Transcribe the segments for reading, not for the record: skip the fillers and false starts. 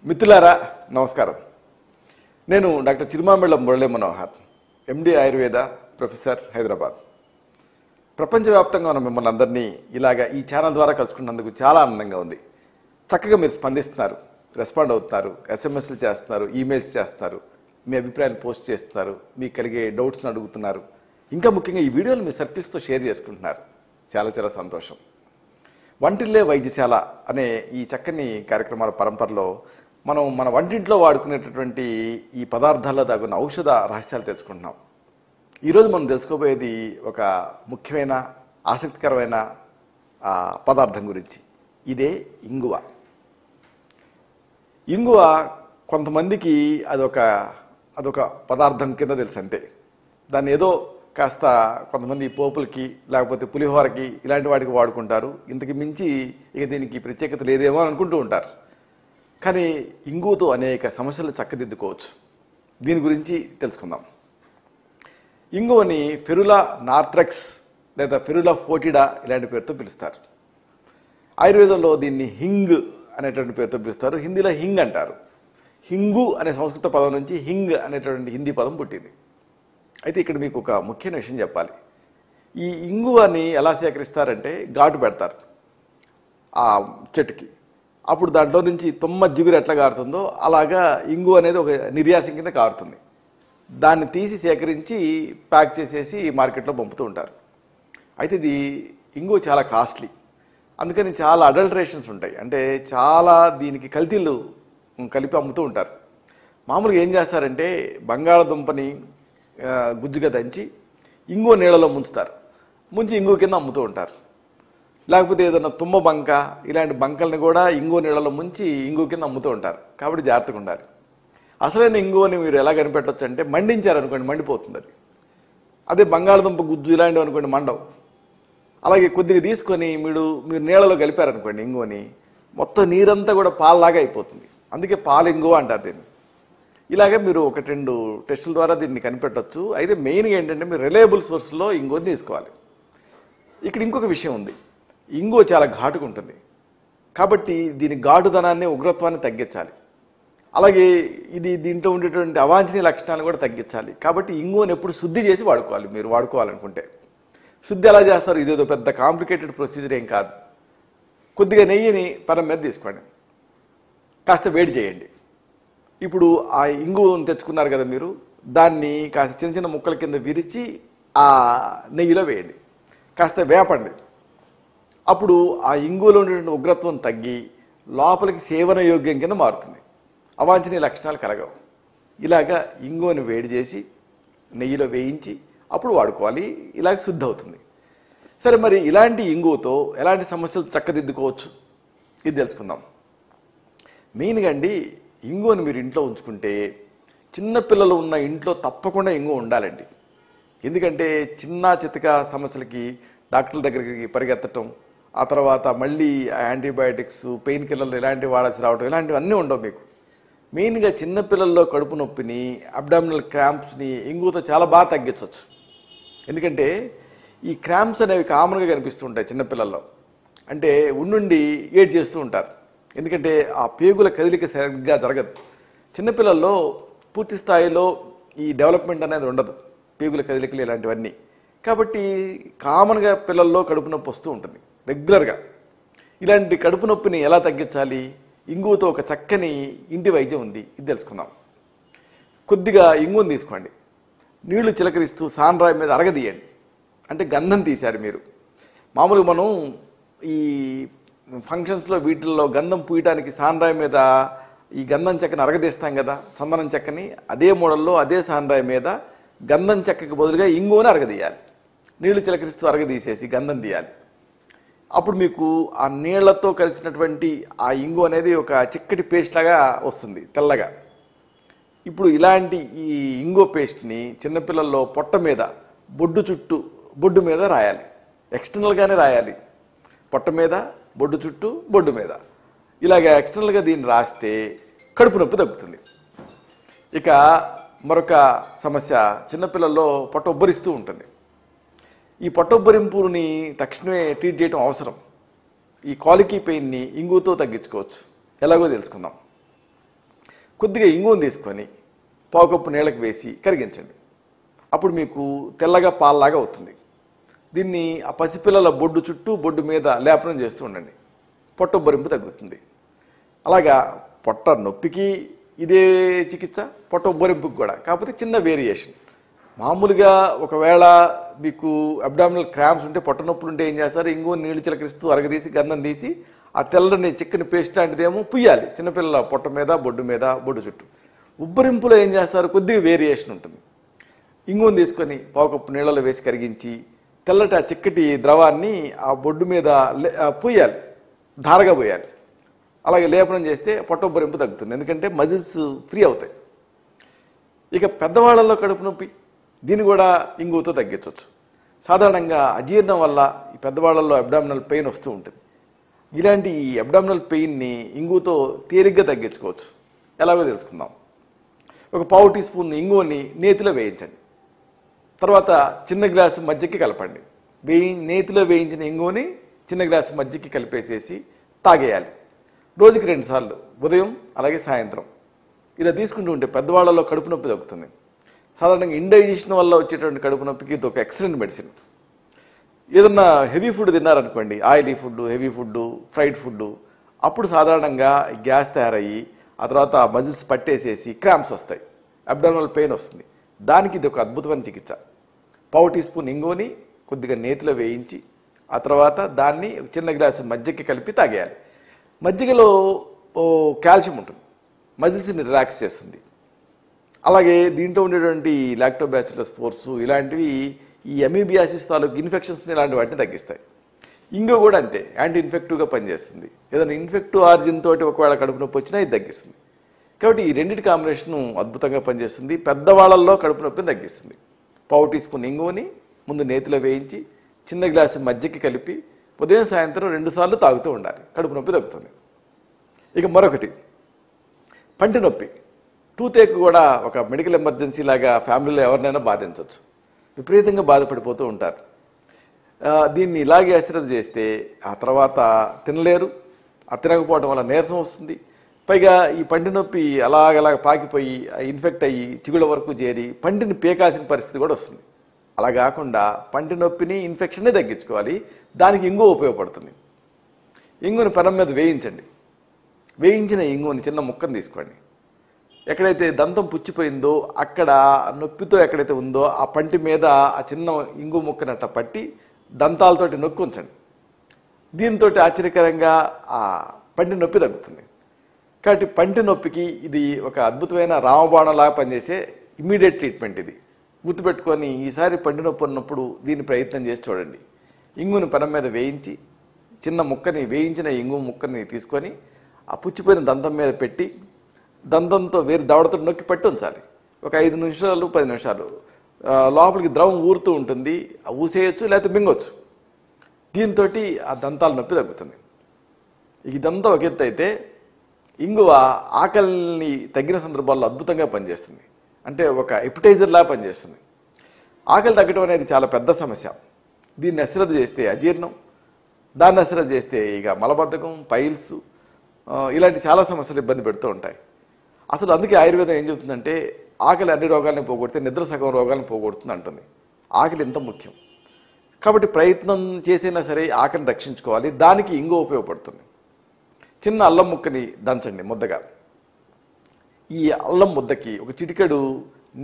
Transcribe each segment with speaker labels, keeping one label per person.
Speaker 1: మిత్రులారా నమస్కారం. నేను డాక్టర్ చిరుమామిళ్ళ మురళీ మనోహర్, ఎండి ఆయుర్వేద ప్రొఫెసర్, హైదరాబాద్. ప్రపంచవ్యాప్తంగా ఉన్న మిమ్మల్ని అందరినీ ఇలాగా ఈ ఛానల్ ద్వారా కలుసుకున్నందుకు చాలా ఆనందంగా ఉంది. చక్కగా మీరు స్పందిస్తున్నారు, రెస్పాండ్ అవుతున్నారు, ఎస్ఎంఎస్లు చేస్తున్నారు, ఈమెయిల్స్ చేస్తున్నారు, మీ అభిప్రాయాలు పోస్ట్ చేస్తున్నారు, మీకు కలిగే డౌట్స్ని అడుగుతున్నారు. ఇంకా ముఖ్యంగా ఈ వీడియోలు మీ సర్కిల్స్తో షేర్ చేసుకుంటున్నారు. చాలా చాలా సంతోషం. వంటిల్లే వైద్యశాల అనే ఈ చక్కని కార్యక్రమాల పరంపరలో మనం మన వంటింట్లో వాడుకునేటటువంటి ఈ పదార్థాల్లో దాగున్న ఔషధ రహస్యాలు తెలుసుకుంటున్నాం. ఈరోజు మనం తెలుసుకోబోయేది ఒక ముఖ్యమైన ఆసక్తికరమైన పదార్థం గురించి. ఇదే ఇంగువ. ఇంగువ కొంతమందికి అదొక పదార్థం కింద తెలుసు అంతే. దాన్ని ఏదో కాస్త కొంతమంది పోపులకి లేకపోతే పులిహోరకి ఇలాంటి వాటికి వాడుకుంటారు. ఇంతకు మించి ఇక దీనికి ప్రత్యేకత లేదేమో అనుకుంటూ ఉంటారు. కానీ ఇంగువతో అనేక సమస్యలు చక్కదిద్దుకోవచ్చు. దీని గురించి తెలుసుకుందాం. ఇంగువని ఫెరులా నార్థ్రెక్స్ లేదా ఫెరులా ఫోటిడా ఇలాంటి పేరుతో పిలుస్తారు. ఆయుర్వేదంలో దీన్ని హింగ్ అనేటువంటి పేరుతో పిలుస్తారు. హిందీలో హింగ్ అంటారు. హింగు అనే సంస్కృత పదం నుంచి హింగ్ అనేటువంటి హిందీ పదం పుట్టింది. అయితే ఇక్కడ మీకు ఒక ముఖ్యమైన విషయం చెప్పాలి. ఈ ఇంగువని ఎలా సేకరిస్తారంటే ఘాటు పెడతారు ఆ చెట్టుకి. అప్పుడు దాంట్లో నుంచి తుమ్మ జిగురు ఎట్లా కారుతుందో అలాగా ఇంగువ అనేది ఒక నిర్యాసం కింద కారుతుంది. దాన్ని తీసి సేకరించి ప్యాక్ చేసేసి మార్కెట్లో పంపుతూ ఉంటారు. అయితే ఇది ఇంగువ చాలా కాస్ట్లీ. అందుకని చాలా అడల్టరేషన్స్ ఉంటాయి. అంటే చాలా దీనికి కల్తీలు కలిపి అమ్ముతూ ఉంటారు. మామూలుగా ఏం చేస్తారంటే బంగాళదుంపని గుజ్జుగా దంచి ఇంగువ నీళ్ళలో ముంచుతారు. ముంచి ఇంగువ కింద అమ్ముతూ ఉంటారు. లేకపోతే ఏదైనా తుమ్మ బంక ఇలాంటి బంకల్ని కూడా ఇంగువ నీళ్ళలో ముంచి ఇంగువ కింద అమ్ముతూ ఉంటారు. కాబట్టి జాగ్రత్తగా ఉండాలి. అసలైన ఇంగువని మీరు ఎలా కనిపెట్టవచ్చు అంటే మండించారనుకోండి, మండిపోతుంది అది. అదే బంగాళదుంప గుజ్జు ఇలాంటివి అనుకోండి, మండవు. అలాగే కొద్దిగా తీసుకొని మీరు నీళ్ళలో కలిపారనుకోండి ఇంగువని, మొత్తం నీరంతా కూడా పాలలాగా అయిపోతుంది. అందుకే పాలు ఇంగువ అంటారు దీన్ని. ఇలాగే మీరు 1-2 టెస్టుల ద్వారా దీన్ని కనిపెట్టవచ్చు. అయితే మెయిన్గా ఏంటంటే మీరు రిలయబుల్ సోర్స్లో ఇంగువని తీసుకోవాలి. ఇక్కడ ఇంకొక విషయం ఉంది. ఇంగువ చాలా ఘాటుగా ఉంటుంది. కాబట్టి దీని ఘాటుదనాన్ని, ఉగ్రత్వాన్ని తగ్గించాలి. అలాగే దీంట్లో ఉండేటువంటి అవాంఛనీయ లక్షణాలను కూడా తగ్గించాలి. కాబట్టి ఇంగువని ఎప్పుడు శుద్ధి చేసి వాడుకోవాలి. మీరు వాడుకోవాలనుకుంటే శుద్ధి ఎలా చేస్తారు? ఇదేదో పెద్ద కాంప్లికేటెడ్ ప్రొసీజర్ ఏం కాదు. కొద్దిగా నెయ్యిని పెనం మీద తీసుకోండి, కాస్త వేడి చేయండి. ఇప్పుడు ఆ ఇంగువను తెచ్చుకున్నారు కదా మీరు, దాన్ని కాస్త చిన్న చిన్న ముక్కల కింద విరిచి ఆ నెయ్యిలో వేయండి, కాస్త వేపండి. అప్పుడు ఆ ఇంగువలో ఉండేటువంటి ఉగ్రత్వం తగ్గి లోపలికి సేవన యోగ్యం కింద మారుతుంది. అవాంఛనీయ లక్షణాలు కలగవు. ఇలాగా ఇంగువని వేడి చేసి నెయ్యిలో వేయించి అప్పుడు వాడుకోవాలి. ఇలాగ శుద్ధి అవుతుంది. సరే, మరి ఇలాంటి ఇంగువతో ఎలాంటి సమస్యలు చక్కదిద్దుకోవచ్చు ఇది తెలుసుకుందాం. మెయిన్గా అండి, ఇంగువని మీరు ఇంట్లో ఉంచుకుంటే చిన్నపిల్లలు ఉన్న ఇంట్లో తప్పకుండా ఇంగువ ఉండాలండి. ఎందుకంటే చిన్న చితక సమస్యలకి డాక్టర్ల దగ్గరికి పరిగెత్తటం, ఆ తర్వాత మళ్ళీ యాంటీబయాటిక్స్, పెయిన్ కిల్లర్లు ఇలాంటివి వాడాల్సి రావడం, ఇలాంటివి అన్నీ ఉండవు మీకు. మెయిన్గా చిన్నపిల్లల్లో కడుపు నొప్పిని, అబ్డామినల్ క్రాంప్స్ని ఇంగువతో చాలా బాగా తగ్గించవచ్చు. ఎందుకంటే ఈ క్రాంప్స్ అనేవి కామన్గా కనిపిస్తూ ఉంటాయి చిన్నపిల్లల్లో. అంటే ఉండి ఏడ్ చేస్తూ ఉంటారు. ఎందుకంటే ఆ పేగుల కదిలిక సరిగ్గా జరగదు. చిన్నపిల్లల్లో పూర్తి స్థాయిలో ఈ డెవలప్మెంట్ అనేది ఉండదు, పేగుల కదిలికలు ఇలాంటివన్నీ. కాబట్టి కామన్గా పిల్లల్లో కడుపు నొప్పి వస్తూ ఉంటుంది రెగ్యులర్గా. ఇలాంటి కడుపు నొప్పిని ఎలా తగ్గించాలి? ఇంగువతో ఒక చక్కని ఇంటి వైద్యం ఉంది, ఇది తెలుసుకుందాం. కొద్దిగా ఇంగువని తీసుకోండి, నీళ్లు చిలకరిస్తూ సాన్రాయి మీద అరగదీయండి. అంటే గంధం తీశారు మీరు. మామూలుగా మనం ఈ ఫంక్షన్స్లో వీటిల్లో గంధం పూయటానికి సాన్రాయి మీద ఈ గంధం చెక్కని అరగదీస్తాం కదా, చందనం చెక్కని. అదే మోడల్లో అదే సాన్రాయి మీద గంధం చెక్కకి బదులుగా ఇంగువని అరగదీయాలి. నీళ్లు చిలకరిస్తూ అరగదీసేసి గంధం తీయాలి. అప్పుడు మీకు ఆ నీళ్లతో కలిసినటువంటి ఆ ఇంగువ అనేది ఒక చిక్కటి పేస్ట్ లాగా వస్తుంది, తెల్లగా. ఇప్పుడు ఇలాంటి ఈ ఇంగువ పేస్ట్ని చిన్నపిల్లల్లో పొట్ట మీద, బొడ్డు మీద రాయాలి. ఎక్స్టర్నల్గానే రాయాలి. పొట్ట మీద, బొడ్డు చుట్టూ, బొడ్డు మీద ఇలాగ ఎక్స్టర్నల్గా దీన్ని రాస్తే కడుపు నొప్పి తగ్గుతుంది. ఇక మరొక సమస్య, చిన్నపిల్లల్లో పొట్ట ఉబ్బరిస్తూ ఉంటుంది. ఈ పొట్టొబ్బరింపుని తక్షణమే ట్రీట్ చేయడం అవసరం. ఈ కాలికీ పెయిన్ని ఇంగువతో తగ్గించుకోవచ్చు. ఎలాగో తెలుసుకుందాం. కొద్దిగా ఇంగువను తీసుకొని పావు కప్పు నీళ్ళకి వేసి కరిగించండి. అప్పుడు మీకు తెల్లగా పాలలాగా అవుతుంది. దీన్ని ఆ పసిపిల్లల బొడ్డు చుట్టూ బొడ్డు మీద లేపనం చేస్తూ ఉండండి. పొట్ట ఉబ్బరింపు తగ్గుతుంది. అలాగా పొట్ట నొప్పికి ఇదే చికిత్స, పొట్ట ఉబ్బరింపుకి కూడా, కాకపోతే చిన్న వేరియేషన్. మామూలుగా ఒకవేళ మీకు అబ్డామినల్ క్రాంప్స్ ఉంటే, పొట్ట నొప్పులు ఉంటే ఏం చేస్తారు, ఇంగువ నీళ్లు చిలకరిస్తూ అరగదీసి గంధం తీసి ఆ తెల్లని చిక్కని పేస్ట్ లాంటిదేమో పుయ్యాలి చిన్నపిల్లల పొట్ట మీద బొడ్డు చుట్టూ. ఉబ్బరింపులో ఏం చేస్తారు, కొద్దిగా వేరియేషన్ ఉంటుంది. ఇంగువను తీసుకొని పావు కప్పు నీళ్ళలో వేసి కరిగించి తెల్లటి ఆ చిక్కటి ద్రవాన్ని ఆ బొడ్డు మీద పుయ్యాలి, ధారగా పోయాలి. అలాగే లేపనం చేస్తే పొట్ట ఉబ్బరింపు తగ్గుతుంది, ఎందుకంటే మజిల్స్ ఫ్రీ అవుతాయి. ఇక పెద్దవాళ్ళల్లో కడుపు నొప్పి, దీన్ని కూడా ఇంగువతో తగ్గించవచ్చు. సాధారణంగా అజీర్ణం వల్ల ఈ పెద్దవాళ్ళల్లో అబ్డామినల్ పెయిన్ వస్తూ ఉంటుంది. ఇలాంటి ఈ అబ్డామినల్ పెయిన్ని ఇంగువతో తేలిగ్గా తగ్గించుకోవచ్చు. ఎలాగో తెలుసుకుందాం. ఒక పావు టీ స్పూన్ ఇంగువని నేతిలో వేయించండి. తర్వాత చిన్న గ్లాసు మజ్జిగకి కలపండి. నేతిలో వేయించిన ఇంగువని చిన్న గ్లాసు మజ్జిగకి కలిపేసేసి తాగేయాలి. రోజుకి 2 సార్లు, ఉదయం అలాగే సాయంత్రం. ఇలా తీసుకుంటూ ఉంటే పెద్దవాళ్ళలో కడుపు నొప్పి తగ్గుతుంది. సాధారణంగా ఇండైజెషన్ వల్ల వచ్చేటువంటి కడుపు నొప్పికి ఇది ఒక ఎక్సలెంట్ మెడిసిన్. ఏదన్నా హెవీ ఫుడ్ తిన్నారనుకోండి, oily food, heavy food, fried food, అప్పుడు సాధారణంగా గ్యాస్ తయారయ్యి ఆ తర్వాత మజిల్స్ పట్టేసేసి క్రాంప్స్ వస్తాయి, అబ్డామినల్ పెయిన్ వస్తుంది. దానికి ఇది ఒక అద్భుతమైన చికిత్స. పావు టీ స్పూన్ ఇంగువని కొద్దిగా నేతిలో వేయించి ఆ తర్వాత దాన్ని చిన్న గ్లాసు మజ్జిగకి కలిపి తాగేయాలి. మజ్జిగలో కాల్షియం ఉంటుంది, మజిల్స్ని రిలాక్స్ చేస్తుంది. అలాగే దీంట్లో ఉండేటువంటి లాక్టోబాసిల్లస్ స్పోర్స్ ఇలాంటివి ఈ అమీబియాసిస్ తాలూకు ఇన్ఫెక్షన్స్ని ఇలాంటి వాటిని తగ్గిస్తాయి. ఇంగువ కూడా అంతే, యాంటీ ఇన్ఫెక్టివ్గా పనిచేస్తుంది. ఏదైనా ఇన్ఫెక్టివ్ ఆరిజిన్ తోటి ఒకవేళ కడుపు నొప్పి వచ్చినా ఇది తగ్గిస్తుంది. కాబట్టి ఈ రెండింటి కాంబినేషను అద్భుతంగా పనిచేస్తుంది. పెద్దవాళ్ళల్లో కడుపు నొప్పిని తగ్గిస్తుంది. పావు టీ స్పూన్ ఇంగువని ముందు నేతిలో వేయించి చిన్న గ్లాసు మజ్జిగకి కలిపి ఉదయం సాయంత్రం 2 సార్లు తాగుతూ ఉండాలి, కడుపు నొప్పి తగ్గుతుంది. ఇక మరొకటి పంటి నొప్పి. టూతేక్ కూడా ఒక మెడికల్ ఎమర్జెన్సీ లాగా ఫ్యామిలీలో ఎవరినైనా బాధించవచ్చు. విపరీతంగా బాధపడిపోతూ ఉంటారు. దీన్ని ఇలాగే అశ్రద్ధ చేస్తే ఆ తర్వాత తినలేరు. ఆ తినకపోవడం వల్ల నీరసం వస్తుంది. పైగా ఈ పంటి నొప్పి అలాగ పాకిపోయి ఇన్ఫెక్ట్ అయ్యి చిగుళ్ళ వరకు చేరి పంటిని పీకాల్సిన పరిస్థితి కూడా వస్తుంది. అలా కాకుండా పంటి నొప్పిని, ఇన్ఫెక్షన్ని తగ్గించుకోవాలి. దానికి ఇంగువ ఉపయోగపడుతుంది. ఇంగువని పెనం మీద వేయించండి. వేయించిన ఇంగువని చిన్న ముక్కను తీసుకోండి. ఎక్కడైతే దంతం పుచ్చిపోయిందో అక్కడ నొప్పితో ఎక్కడైతే ఉందో ఆ పంటి మీద ఆ చిన్న ఇంగు ముక్కని అట్లా పట్టి దంతాలతోటి నొక్కి ఉంచండి. దీంతో ఆశ్చర్యకరంగా ఆ పంటి నొప్పి తగ్గుతుంది. కాబట్టి పంటి నొప్పికి ఇది ఒక అద్భుతమైన రామబాణంలాగా పనిచేసే ఇమీడియట్ ట్రీట్మెంట్. ఇది గుర్తుపెట్టుకొని ఈసారి పంటి నొప్పి ఉన్నప్పుడు దీన్ని ప్రయత్నం చేసి చూడండి. ఇంగుని పెనం మీద వేయించి చిన్న ముక్కని, వేయించిన ఇంగు ముక్కని తీసుకొని ఆ పుచ్చిపోయిన దంతం మీద పెట్టి దంతంతో వేరు దవడతో నొక్కి పెట్టి ఉంచాలి. ఒక 5 నిమిషాలు 10 నిమిషాలు లోపలికి ద్రవం ఊరుతూ ఉంటుంది. ఊసేయచ్చు లేకపోతే మింగొచ్చు. దీంతో ఆ దంతాల నొప్పి తగ్గుతుంది. ఇదంతా ఒక ఎత్తు అయితే ఇంగువ ఆకలిని తగ్గిన సందర్భాల్లో అద్భుతంగా పనిచేస్తుంది. అంటే ఒక ఎపిటైజర్ లా పనిచేస్తుంది. ఆకలి తగ్గడం అనేది చాలా పెద్ద సమస్య. దీన్ని అశ్రద్ధ చేస్తే అజీర్ణం, దాన్ని అశ్రద్ధ చేస్తే ఇక మలబద్ధకం, పైల్స్, ఇలాంటి చాలా సమస్యలు ఇబ్బంది పెడుతూ ఉంటాయి. అసలు అందుకే ఆయుర్వేదం ఏం చెబుతుందంటే ఆకలి అన్ని రోగాలను పోగొడితే నిద్ర సగం రోగాలను పోగొడుతుంది అంటుంది. ఆకలి ఎంత ముఖ్యం. కాబట్టి ప్రయత్నం చేసినా సరే ఆకలిని రక్షించుకోవాలి. దానికి ఇంగువ ఉపయోగపడుతుంది. చిన్న అల్లం ముక్కని దంచండి ముద్దగా. ఈ అల్లం ముద్దకి ఒక చిటికెడు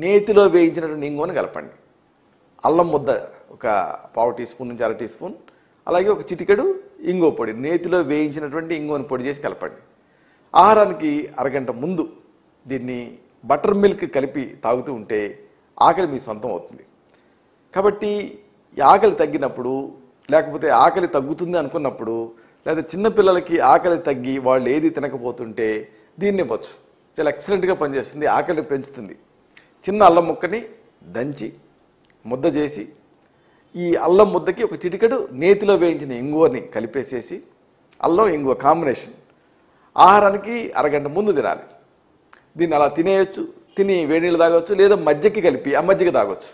Speaker 1: నేతిలో వేయించినటువంటి ఇంగువని కలపండి. అల్లం ముద్ద ఒక పావు టీ స్పూన్ నుంచి 1/2 టీ స్పూన్, అలాగే ఒక చిటికెడు ఇంగువ పొడి, నేతిలో వేయించినటువంటి ఇంగువని పొడి చేసి కలపండి. ఆహారానికి అరగంట ముందు దీన్ని బటర్ మిల్క్ కలిపి తాగుతూ ఉంటే ఆకలి మీ సొంతం అవుతుంది. కాబట్టి ఈ ఆకలి తగ్గినప్పుడు, లేకపోతే ఆకలి తగ్గుతుంది అనుకున్నప్పుడు, లేదా చిన్నపిల్లలకి ఆకలి తగ్గి వాళ్ళు ఏది తినకపోతుంటే దీన్ని ఇవ్వచ్చు. చాలా ఎక్సలెంట్గా పనిచేస్తుంది, ఆకలిని పెంచుతుంది. చిన్న అల్లం ముక్కని దంచి ముద్ద చేసి ఈ అల్లం ముద్దకి ఒక చిటికెడు నేతిలో వేయించిన ఇంగువని కలిపేసేసి, అల్లం ఇంగువ కాంబినేషన్ ఆహారానికి అరగంట ముందు తినాలి. దీన్ని అలా తినేయచ్చు, తిని వేడినీళ్ళు తాగొచ్చు, లేదా మజ్జిగకి కలిపి ఆ మజ్జిగ తాగొచ్చు.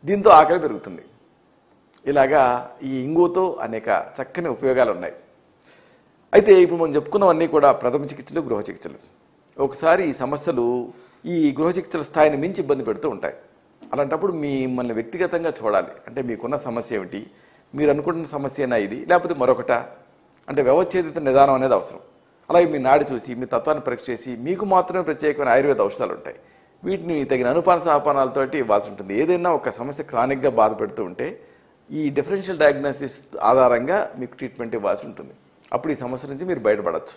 Speaker 1: దీంతో ఆకలి పెరుగుతుంది. ఇలాగా ఈ ఇంగువతో అనేక చక్కని ఉపయోగాలు ఉన్నాయి. అయితే ఇప్పుడు మనం చెప్పుకున్నవన్నీ కూడా ప్రథమ చికిత్సలు, గృహ చికిత్సలు. ఒకసారి ఈ సమస్యలు ఈ గృహ చికిత్సల స్థాయిని మించి ఇబ్బంది పెడుతూ ఉంటాయి. అలాంటప్పుడు మిమ్మల్ని వ్యక్తిగతంగా చూడాలి. అంటే మీకున్న సమస్య ఏమిటి, మీరు అనుకుంటున్న సమస్యనా ఇది, లేకపోతే మరొకటా, అంటే వ్యవచ్ఛేదిత నిదానం అనేది అవసరం. అలాగే మీ నాడి చూసి, మీ తత్వాన్ని పరీక్ష చేసి, మీకు మాత్రమే ప్రత్యేకమైన ఆయుర్వేద ఔషధాలు ఉంటాయి. వీటిని తగిన అనుపాన సహపానాలతోటి ఇవ్వాల్సి ఉంటుంది. ఏదైనా ఒక సమస్య క్రానిక్గా బాధ పెడుతూ ఉంటే ఈ డిఫరెన్షియల్ డయాగ్నోసిస్ ఆధారంగా మీకు ట్రీట్మెంట్ ఇవ్వాల్సి ఉంటుంది. అప్పుడు ఈ సమస్య నుంచి మీరు బయటపడవచ్చు.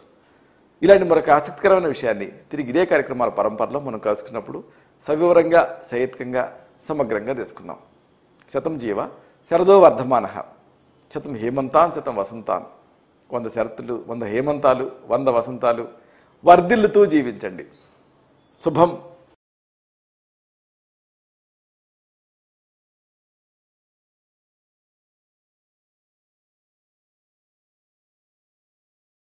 Speaker 1: ఇలాంటి మరొక ఆసక్తికరమైన విషయాన్ని తిరిగి ఇదే కార్యక్రమాల పరంపరలో మనం కలుసుకున్నప్పుడు సవివరంగా, సహేతుకంగా, సమగ్రంగా తెలుసుకుందాం. శతం జీవ శరదో వర్ధమానః, శతం హేమంతాన్ శతం వసంతాన్. 100 శరతులు, 100 హేమంతాలు, 100 వసంతాలు వర్ధిల్లుతూ జీవించండి. శుభం.